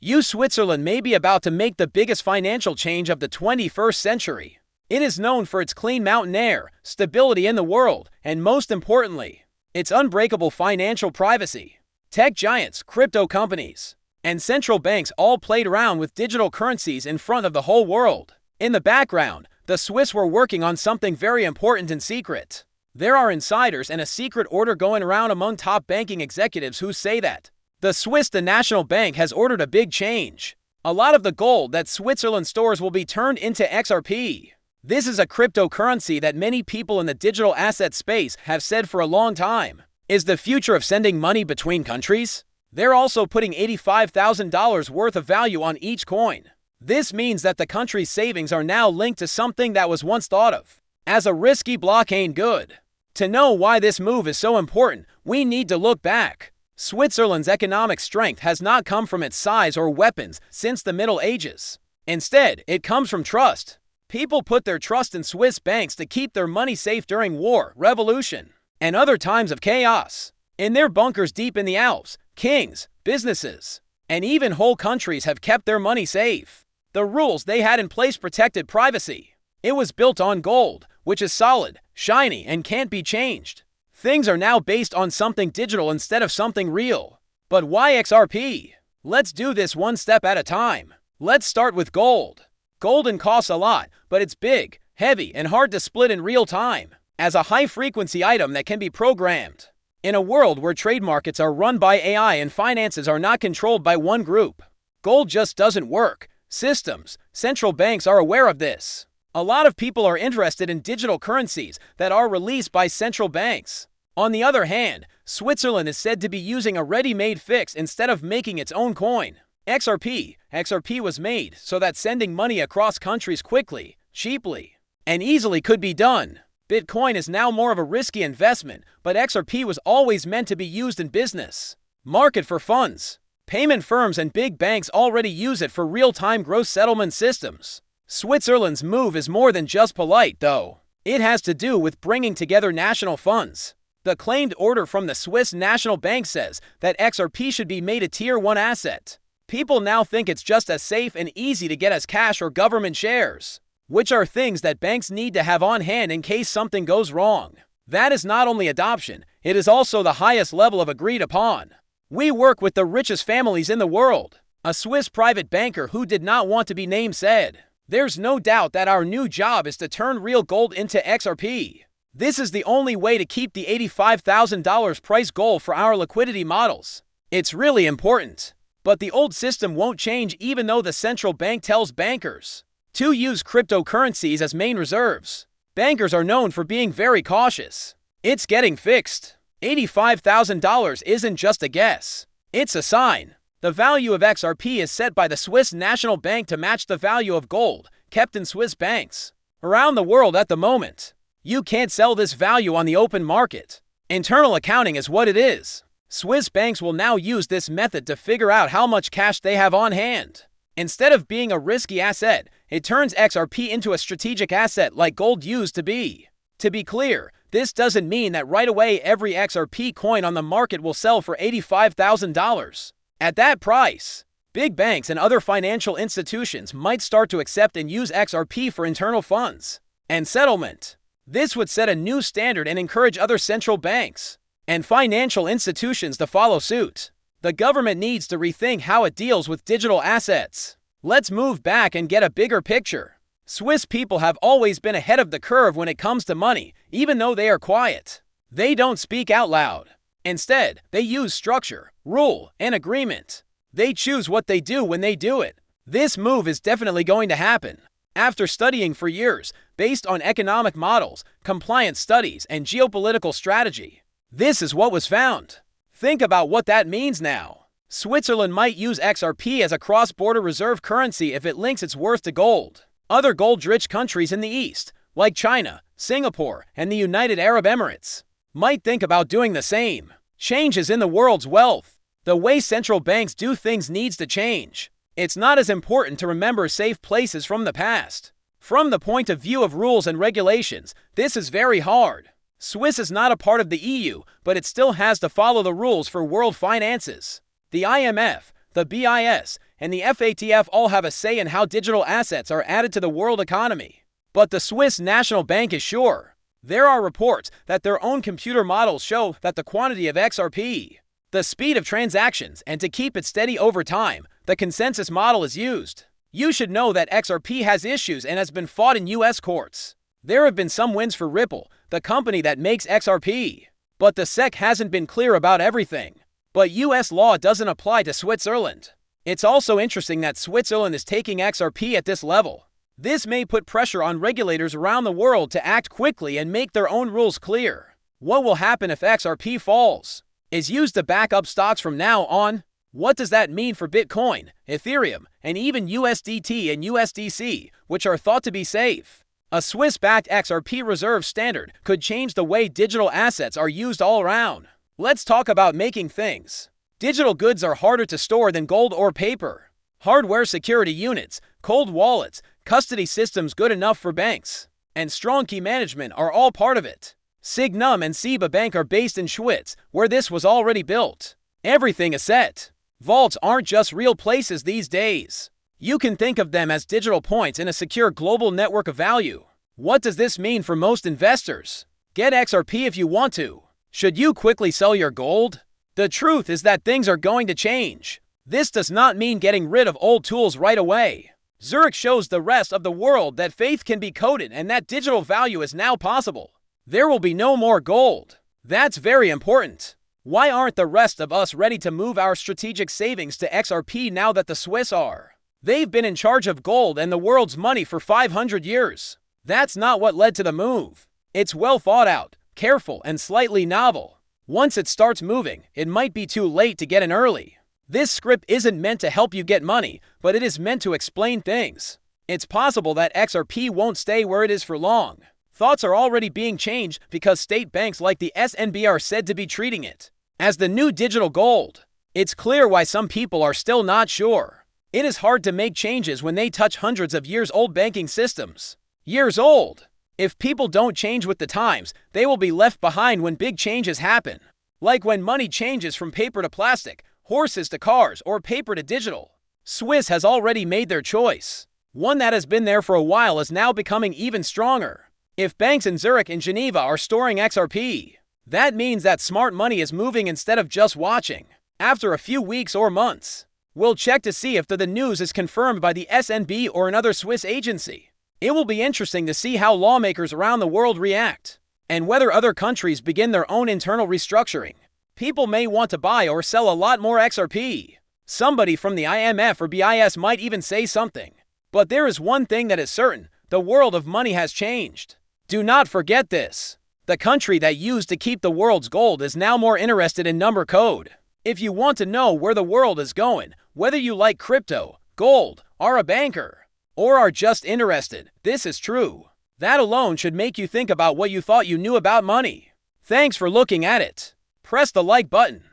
Switzerland may be about to make the biggest financial change of the 21st century. It is known for its clean mountain air, stability in the world, and most importantly, its unbreakable financial privacy. Tech giants, crypto companies, and central banks all played around with digital currencies in front of the whole world. In the background, the Swiss were working on something very important in secret. There are insiders and a secret order going around among top banking executives who say that the national bank has ordered a big change. A lot of the gold that Switzerland stores will be turned into XRP. This is a cryptocurrency that many people in the digital asset space have said for a long time is the future of sending money between countries. They're also putting $85,000 worth of value on each coin. This means that the country's savings are now linked to something that was once thought of as a risky blockchain good. To know why this move is so important, we need to look back. Switzerland's economic strength has not come from its size or weapons since the Middle Ages. Instead, it comes from trust. People put their trust in Swiss banks to keep their money safe during war, revolution, and other times of chaos. In their bunkers deep in the Alps, kings, businesses, and even whole countries have kept their money safe. The rules they had in place protected privacy. It was built on gold, which is solid, shiny, and can't be changed. Things are now based on something digital instead of something real. But why XRP? Let's do this one step at a time. Let's start with gold. Gold costs a lot, but it's big, heavy, and hard to split in real time, as a high-frequency item that can be programmed. In a world where trade markets are run by AI and finances are not controlled by one group, gold just doesn't work. Central banks are aware of this. A lot of people are interested in digital currencies that are released by central banks. On the other hand, Switzerland is said to be using a ready-made fix instead of making its own coin. XRP. XRP was made so that sending money across countries quickly, cheaply, and easily could be done. Bitcoin is now more of a risky investment, but XRP was always meant to be used in business. Market for funds. Payment firms and big banks already use it for real-time gross settlement systems. Switzerland's move is more than just polite, though. It has to do with bringing together national funds. The claimed order from the Swiss National Bank says that XRP should be made a Tier 1 asset. People now think it's just as safe and easy to get as cash or government shares, which are things that banks need to have on hand in case something goes wrong. That is not only adoption, it is also the highest level of agreed upon. We work with the richest families in the world. A Swiss private banker who did not want to be named said, "There's no doubt that our new job is to turn real gold into XRP. This is the only way to keep the $85,000 price goal for our liquidity models. It's really important. But the old system won't change even though the central bank tells bankers to use cryptocurrencies as main reserves. Bankers are known for being very cautious. It's getting fixed. $85,000 isn't just a guess. It's a sign. The value of XRP is set by the Swiss National Bank to match the value of gold kept in Swiss banks around the world at the moment. You can't sell this value on the open market. Internal accounting is what it is. Swiss banks will now use this method to figure out how much cash they have on hand. Instead of being a risky asset, it turns XRP into a strategic asset like gold used to be. To be clear, this doesn't mean that right away every XRP coin on the market will sell for $85,000. At that price, big banks and other financial institutions might start to accept and use XRP for internal funds and settlement. This would set a new standard and encourage other central banks and financial institutions to follow suit. The government needs to rethink how it deals with digital assets. Let's move back and get a bigger picture. Swiss people have always been ahead of the curve when it comes to money, even though they are quiet. They don't speak out loud. Instead, they use structure, rule, and agreement. They choose what they do when they do it. This move is definitely going to happen. After studying for years, based on economic models, compliance studies, and geopolitical strategy, this is what was found. Think about what that means now. Switzerland might use XRP as a cross-border reserve currency if it links its worth to gold. Other gold-rich countries in the East, like China, Singapore, and the United Arab Emirates, might think about doing the same. Changes in the world's wealth. The way central banks do things needs to change. It's not as important to remember safe places from the past. From the point of view of rules and regulations, this is very hard. Swiss is not a part of the EU, but it still has to follow the rules for world finances. The IMF, the BIS, and the FATF all have a say in how digital assets are added to the world economy. But the Swiss National Bank is sure. There are reports that their own computer models show that the quantity of XRP, the speed of transactions, and to keep it steady over time, the consensus model is used. You should know that XRP has issues and has been fought in US courts. There have been some wins for Ripple, the company that makes XRP. But the SEC hasn't been clear about everything. But US law doesn't apply to Switzerland. It's also interesting that Switzerland is taking XRP at this level. This may put pressure on regulators around the world to act quickly and make their own rules clear. What will happen if XRP falls? Is used to back up stocks from now on? What does that mean for Bitcoin, Ethereum, and even USDT and USDC, which are thought to be safe? A Swiss-backed XRP reserve standard could change the way digital assets are used all around. Let's talk about making things. Digital goods are harder to store than gold or paper. Hardware security units, cold wallets, custody systems good enough for banks, and strong key management are all part of it. Signum and SEBA Bank are based in Schwyz, where this was already built. Everything is set. Vaults aren't just real places these days. You can think of them as digital points in a secure global network of value. What does this mean for most investors? Get XRP if you want to. Should you quickly sell your gold? The truth is that things are going to change. This does not mean getting rid of old tools right away. Zurich shows the rest of the world that faith can be coded and that digital value is now possible. There will be no more gold. That's very important. Why aren't the rest of us ready to move our strategic savings to XRP now that the Swiss are? They've been in charge of gold and the world's money for 500 years. That's not what led to the move. It's well thought out, careful, and slightly novel. Once it starts moving, it might be too late to get in early. This script isn't meant to help you get money, but it is meant to explain things. It's possible that XRP won't stay where it is for long. Thoughts are already being changed because state banks like the SNB are said to be treating it as the new digital gold. It's clear why some people are still not sure. It is hard to make changes when they touch hundreds of years old banking systems. Years old. If people don't change with the times, they will be left behind when big changes happen. Like when money changes from paper to plastic, horses to cars, or paper to digital. Swiss has already made their choice. One that has been there for a while is now becoming even stronger. If banks in Zurich and Geneva are storing XRP, that means that smart money is moving instead of just watching. After a few weeks or months, we'll check to see if the news is confirmed by the SNB or another Swiss agency. It will be interesting to see how lawmakers around the world react, and whether other countries begin their own internal restructuring. People may want to buy or sell a lot more XRP. Somebody from the IMF or BIS might even say something. But there is one thing that is certain: the world of money has changed. Do not forget this. The country that used to keep the world's gold is now more interested in number code. If you want to know where the world is going, whether you like crypto, gold, are a banker, or are just interested, this is true. That alone should make you think about what you thought you knew about money. Thanks for looking at it. Press the like button.